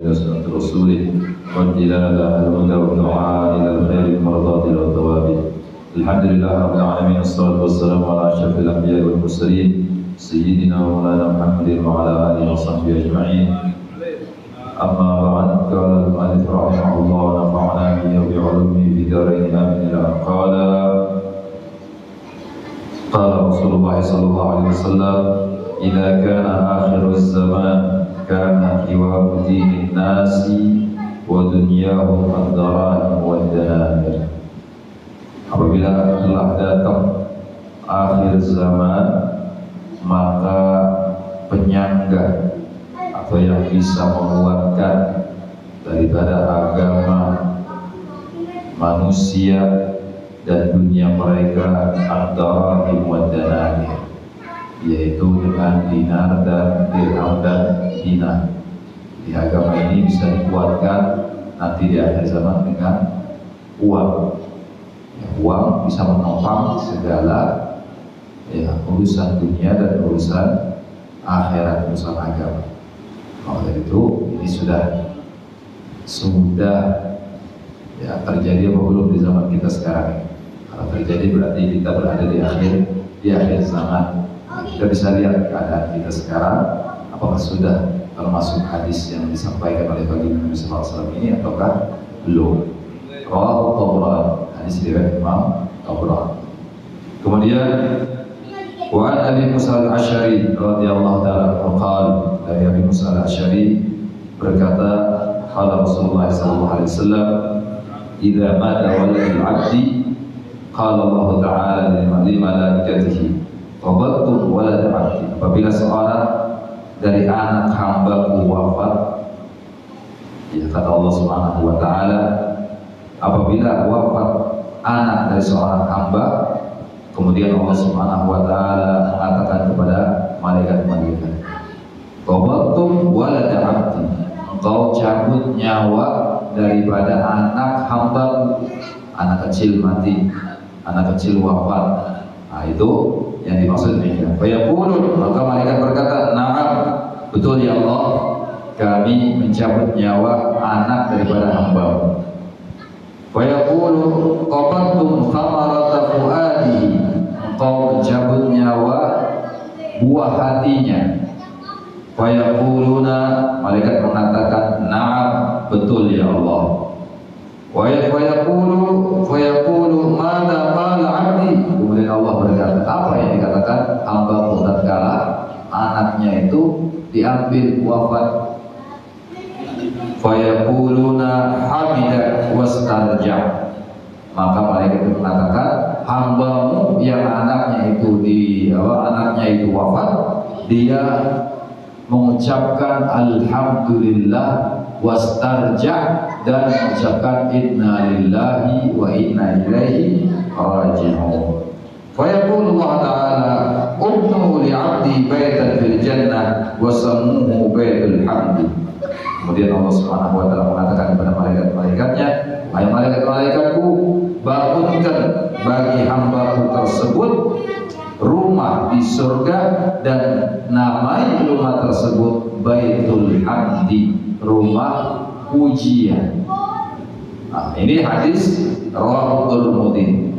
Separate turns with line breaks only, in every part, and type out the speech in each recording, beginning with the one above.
سنة رسوله والدلالة على الهدى والدعاء إلى الخير المرضات والثواب. الحمد لله رب العالمين، والصلاة والسلام على أشرف الأنبياء والمرسلين سيدنا ومولانا محمد وعلى آله وصحبه أجمعين. أما بعد، قال المؤلف رحمه الله ونفعنا به بعلومه في دارين آمين. قال رسول الله صلى الله عليه وسلم: إذا كان آخر الزمان كان حوار دين الناس ودنياهم الدراهم والدنانير. Apabila telah datang akhir zaman, maka penyangga atau yang bisa menguatkan daripada agama manusia dan dunia mereka ad-darahim wa dananir, yaitu dengan dinar dan dirham dan dinar. Di agama ini bisa dikuatkan nanti di akhir zaman dengan uang. Uang bisa menopang segala urusan dunia dan urusan akhirat, urusan agama. Maka dari itu ini sudah terjadi apa belum di zaman kita sekarang ini? Kalau terjadi berarti kita berada di akhir zaman. Kita bisa lihat keadaan kita sekarang, apakah sudah termasuk hadis yang disampaikan oleh baginda Nabi SAW ini ataukah belum. Rawahu Tabrani, hadis riwayat Imam Tabrani. Kemudian wa an Abi Musa al-Asy'ari radhiyallahu ta'ala qala, dari Abi Musa al-Asy'ari berkata, qala Rasulullah sallallahu alaihi wasallam: idza mata waladul 'abdi qala Allah ta'ala li malaikatihi qabattu walad 'abdi. Apabila seorang dari anak hamba-Ku wafat, kata Allah Subhanahu wa ta'ala, apabila wafat anak dari seorang hamba, kemudian Allah Subhanahu wa ta'ala mengatakan kepada malaikat-malaikat, qabattu walad 'abdi, engkau cabut nyawa daripada anak hamba, anak kecil mati, anak kecil wafat. Nah, itu yang dimaksud demikian. Fayaqulun, maka malaikat berkata, na'am, betul ya Allah, kami mencabut nyawa anak daripada hamba. Fayaqulu qabattum thamarata fuadihi, engkau mencabut nyawa buah hatinya. Fayaquluna, malaikat mengatakan, na'am, betul ya Allah. Fayaqulu mada qala 'abdi, kemudian Allah berkata, apa yang dikatakan hamba-Ku tatkala anaknya itu diambil wafat? Fayaquluna hamidak wastarja, maka malaikat itu mengatakan, hamba-Mu yang anaknya itu wafat, dia mengucapkan alhamdulillah wastarja, dan mengucapkan inna lillahi wa inna ilaihi raji'un. Fayaqulu Allah ta'ala ubnu li'abdi baitan fil jannah wa sammuhu baitul hamdi. Kemudian Allah Subhanahu wa ta'ala mengatakan kepada malaikat-malaikatnya, hai malaikat-malaikatku, bangunkan bagi hamba-Ku tersebut rumah di surga, dan namai rumah tersebut Baitul Hamdi, rumah pujian. Nah, ini hadis rawahu Tirmidzi,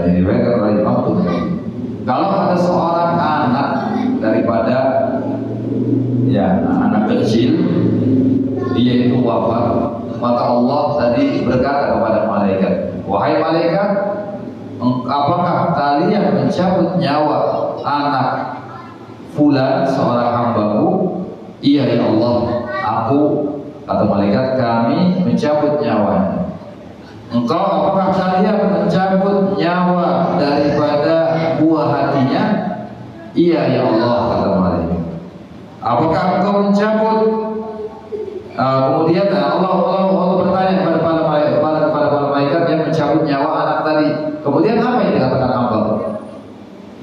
diriwayatkan oleh Imam Tirmidzi. Kalau ada seorang anak daripada anak kecil, dia itu wafat, maka Allah tadi berkata kepada malaikat, wahai malaikat, apakah kalian mencabut nyawa anak fulan, seorang hamba-Ku? Iya ya Allah, aku, kata malaikat, kami mencabut nyawanya. Engkau, apakah kalian mencabut nyawa daripada buah hatinya? Iya ya Allah, kata malaikat. Apakah engkau mencabut? Kemudian Allah bertanya kepada para malaikat yang mencabut nyawa anak tadi. Kemudian apa yang dikatakan hamba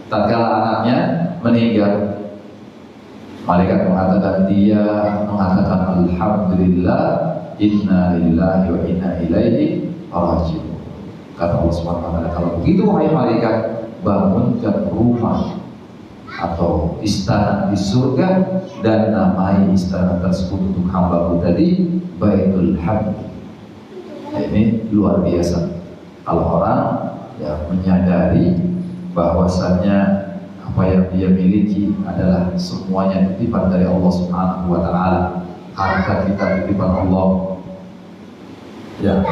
tatkala anaknya meninggal? Malaikat mengatakan, dia mengatakan alhamdulillah, inna lillahi wa inna ilaihi raji'un. Kata Allah Subhanahu wa ta'ala, kalau begitu wahai malaikat, bangunkan rumah atau istana di surga, dan namai istana tersebut untuk hambaku tadi Baitul Hamd. Ini luar biasa kalau orang ya menyadari bahwasannya apa yang dia miliki adalah semuanya titipan dari Allah Subhanahu wa taala. Harta kita titipan Allah, ya,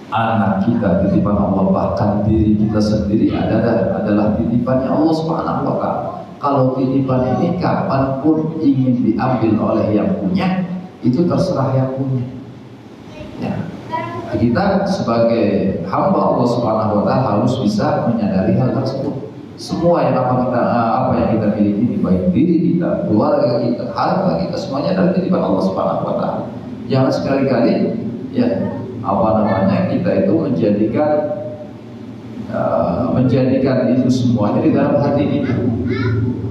anak kita titipan Allah, bahkan diri kita sendiri adalah titipannya Allah Subhanahu wa taala. Kalau titipan ini kapanpun ingin diambil oleh yang punya, itu terserah yang punya. Ya. Kita sebagai hamba Allah Subhanahu wa taala harus bisa menyadari hal tersebut. Semua yang apa yang kita miliki, baik diri kita, keluarga kita, harta kita, semuanya adalah titipan Allah Subhanahu wa taala. Jangan sekali-kali ya kita itu menjadikan itu semuanya di dalam hati kita.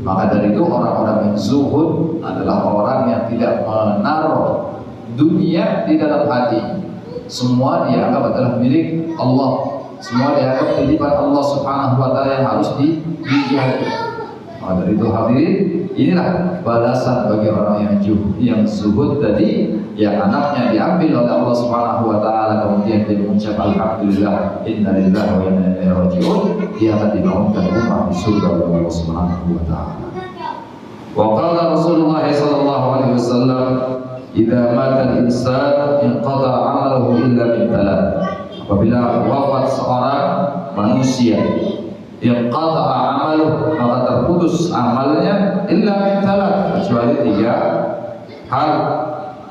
Maka dari itu orang-orang yang zuhud adalah orang yang tidak menaruh dunia di dalam hati. Semua dianggap adalah milik Allah. Semua dianggap titipan Allah Subhanahu wa taala yang harus dijaga. Maka dari itu hadirin, inilah balasan bagi orang yang zuhud tadi, yang anaknya diambil oleh Allah Subhanahu wa taala, kemudian dia mengucap alhamdulillah inna lillahi wa inna ilaihi raji'un, dia akan dibangunkan rumah di surga oleh Allah Subhanahu wa taala. Wa qala Rasulullah sallallahu alaihi wasallam, idza mata al-insan inqata 'amaluhu illa min thalath. Apabila wafat seorang manusia, inqata'a 'amaluhu, maka terputus amalnya illa min thalath, kecuali 3 hal.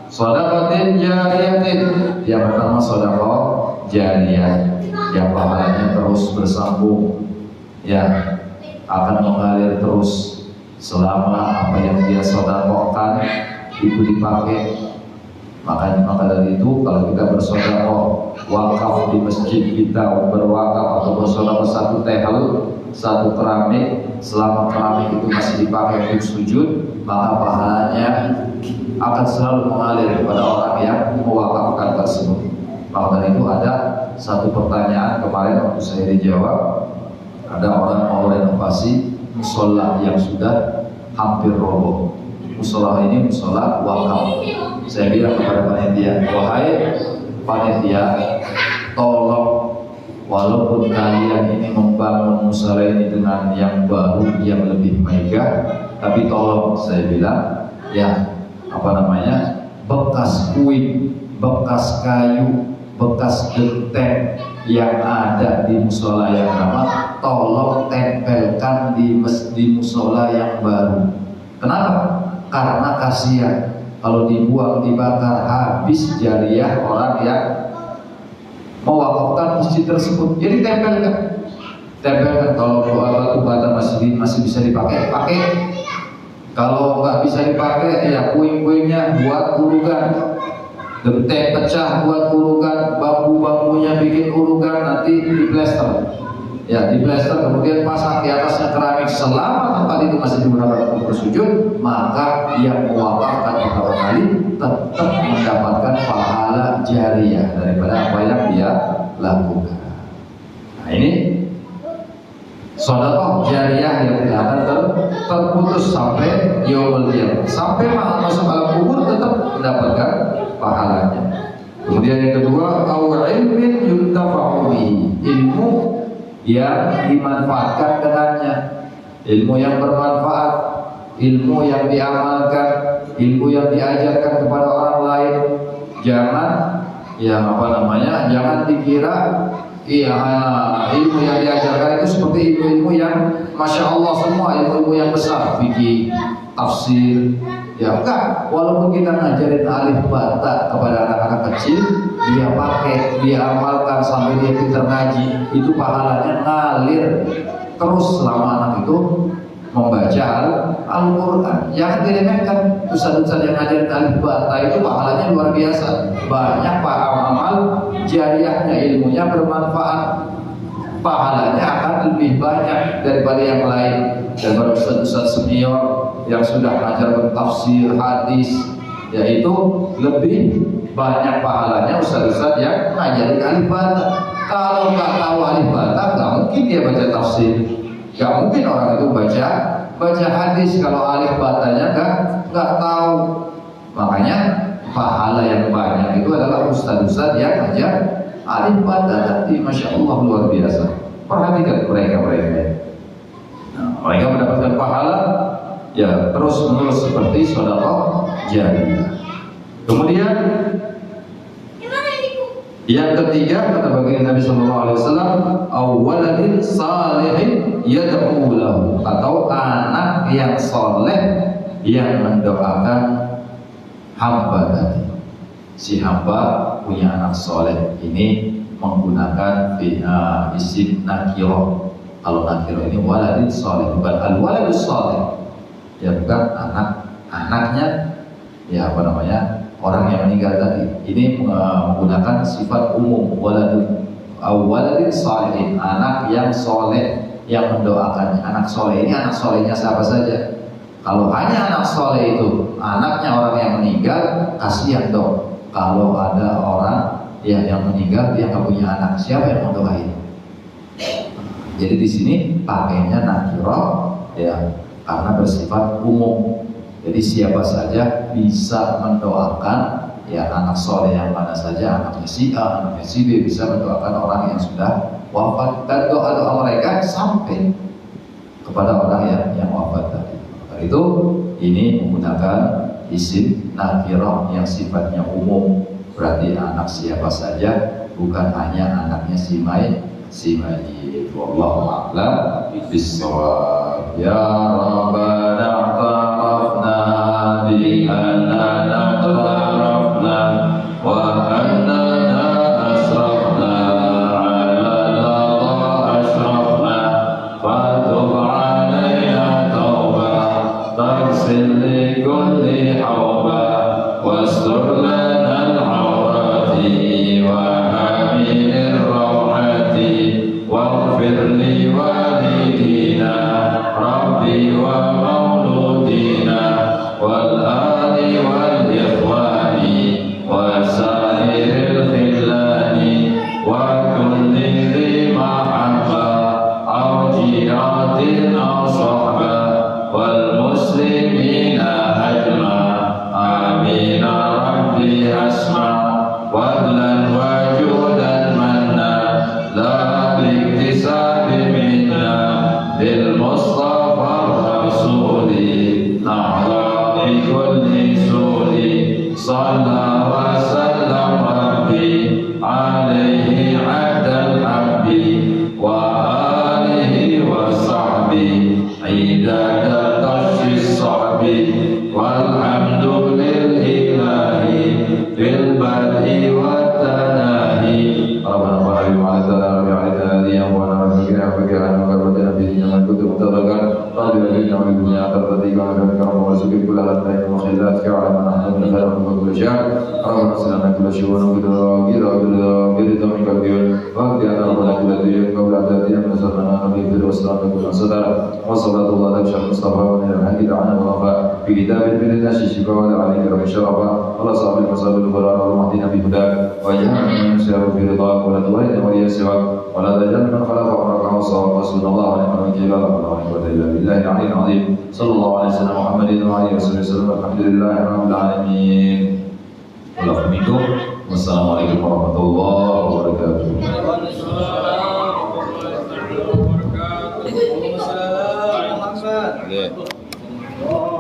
Shadaqatin jariyatin, yang pertama sedekah jariyah yang pahalanya terus bersambung, ya, akan mengalir terus selama apa yang dia sedekahkan itu dipakai. Maka dari itu kalau kita bersedekah, wakaf di masjid kita, berwakaf atau bersedekah satu tehel, satu keramik, selama keramik itu masih dipakai untuk sujud, maka pahalanya akan selalu mengalir kepada orang yang mewakafkan tersebut. Maka dari itu ada satu pertanyaan kemarin waktu saya dijawab, ada orang mau renovasi musola yang sudah hampir roboh. Musola ini musola wakaf. Saya bilang kepada panitia, wahai panitia, tolong walaupun kalian ini membangun musola ini dengan yang baru, yang lebih megah, tapi tolong, saya bilang, ya, bekas puing, bekas kayu, bekas genteng yang ada di musola yang lama, tolong tempelkan di musola yang baru. Kenapa? Karena kasihan kalau dibuang, dibakar, habis jariyah orang yang mewakafkan masjid tersebut. Jadi tempelkan. Kalau batu bata masih bisa dipakai, pakai. Kalau nggak bisa dipakai, ya puing-puingnya buat urugan, genteng pecah buat urugan, bambu-bambunya bikin urugan, nanti diplester. Ya, diplester, kemudian pasang di atasnya keramik. Selama tempat itu masih digunakan untuk bersujud, maka yang mewakafkan beberapa kali tetap mendapatkan pahala jariyah daripada apa yang dia lakukan. Nah, ini sedekah jariyah yang tidak akan terputus sampai yaumul qiyamah, sampai masuk alam kubur tetap mendapatkan pahalanya. Kemudian yang kedua, au ilmin yuntafa'u bihi, ilmu yang dimanfaatkan dengannya, ilmu yang bermanfaat, ilmu yang diamalkan, ilmu yang diajarkan kepada orang lain. Jangan jangan dikira ilmu yang diajarkan itu seperti ilmu-ilmu yang masya Allah semua, ilmu yang besar, fikih, tafsir. Ya enggak, walaupun kita ngajarin alif bata kepada anak-anak kecil, dia pakai, dia amalkan sampai dia pintar ngaji, itu pahalanya ngalir terus selama anak itu membaca Al-Quran. Jangan diremehkan. Ustaz-ustaz yang ngajarin alif bata itu pahalanya luar biasa. Banyak amal jariyahnya, ilmunya bermanfaat, pahalanya akan lebih banyak daripada yang lain, daripada ustaz-ustaz senior yang sudah mengajar tafsir hadis, yaitu lebih banyak pahalanya ustaz-ustaz yang ngajarin alif bata. Kalau nggak tahu alif bata, nggak mungkin dia baca tafsir. Gak mungkin orang itu baca hadis kalau alif batanya nggak tahu. Makanya pahala yang banyak itu adalah ustaz-ustaz yang ajar alif bata tadi, masya Allah luar biasa. Perhatikan mereka. Nah, mereka mendapatkan pahala ya terus menerus seperti sedekah jariyah. Kemudian yang ketiga kata baginda Nabi Sallallahu Alaihi Wasallam, awaladin salihin yad'u lahu, atau anak yang soleh yang mendoakan hamba tadi. Si hamba punya anak soleh, ini menggunakan isim nakiro. Kalau nakiro ini waladin soleh, bukan al-waladus soleh, ya bukan anaknya ya apa namanya orang yang meninggal tadi. Ini menggunakan sifat umum, waladin salihin, anak yang soleh yang mendoakannya. Anak soleh ini anak solehnya siapa saja. Kalau hanya anak soleh itu anaknya orang yang meninggal, kasihan dong. Kalau ada orang yang meninggal dia nggak punya anak, siapa yang mendoain? Jadi di sini pakainya nakiro ya karena bersifat umum. Jadi siapa saja bisa mendoakan ya anak soleh yang mana saja, anaknya si A, anaknya si B bisa mendoakan orang yang sudah wafat, dan doa-doa mereka sampai kepada orang yang wafat tadi. Itu ini menggunakan isim nakirah yang sifatnya umum, berarti anak siapa saja, bukan hanya anaknya si mayit. Wallahu a'lam bishawab. Ya Rabbana ta'afna bi annana ta'afna wa annana asrafna ala lada asrafna fatub alaina tawbah taghsil li kulli hawba wastur lana al-awrati wa aminir rawhati waghfir li walidina rabbi wa mauludina wal ali wal ikhwani wa sairil khillani wa kulli dhi mahabba aw jiratin aw sahba wal muslimina ajma amin rabbi asma wadlan wajudan manna la biktisabi minna bil mustafa rasuli na'la bi kulli suri salla wa sallam rabbi alaihi adal habbi wa alihi wa sahbi idada tashis sahbi walhamdulil ilahi bil badhi wa tanahi rabbana wa rahimahana rabbi alidadi wa nabiyina wa kirana wa rabbana bidina wa kutu mutadakan rabbi alidina wa dunya tarbati wa karam wa suki kullahat lain wa khillat ka'ala nahnu min khairan wa kulli syar rabbana salana kulli syu'un wa gira min kabir wa qiyana rabbana kulli diyyin wa la tadiyyin min sarana nabi fil waslam kullu sadara wa sallallahu ala mustafa wa ala alihi ta'ala wa fa fi kitabin min nasi shifa wa ala alihi rabbi syarafa Allah sahabat masalul qur'an wa mahdina bi hudak wa ja'alna min syarri fi ridha wa la tuwayna wa yaswa wa la tajal man khalaqa wa raka'a wa sallallahu alaihi wa sallam wa la quwwata illa billahi al-'aliyyil 'azim sallallahu alaihi wa sallam Muhammadin wa alihi wasallam alhamdulillahi rabbil alamin. Wassalamualaikum warahmatullahi wabarakatuh.
Waalaikumsalam warahmatullahi wabarakatuh.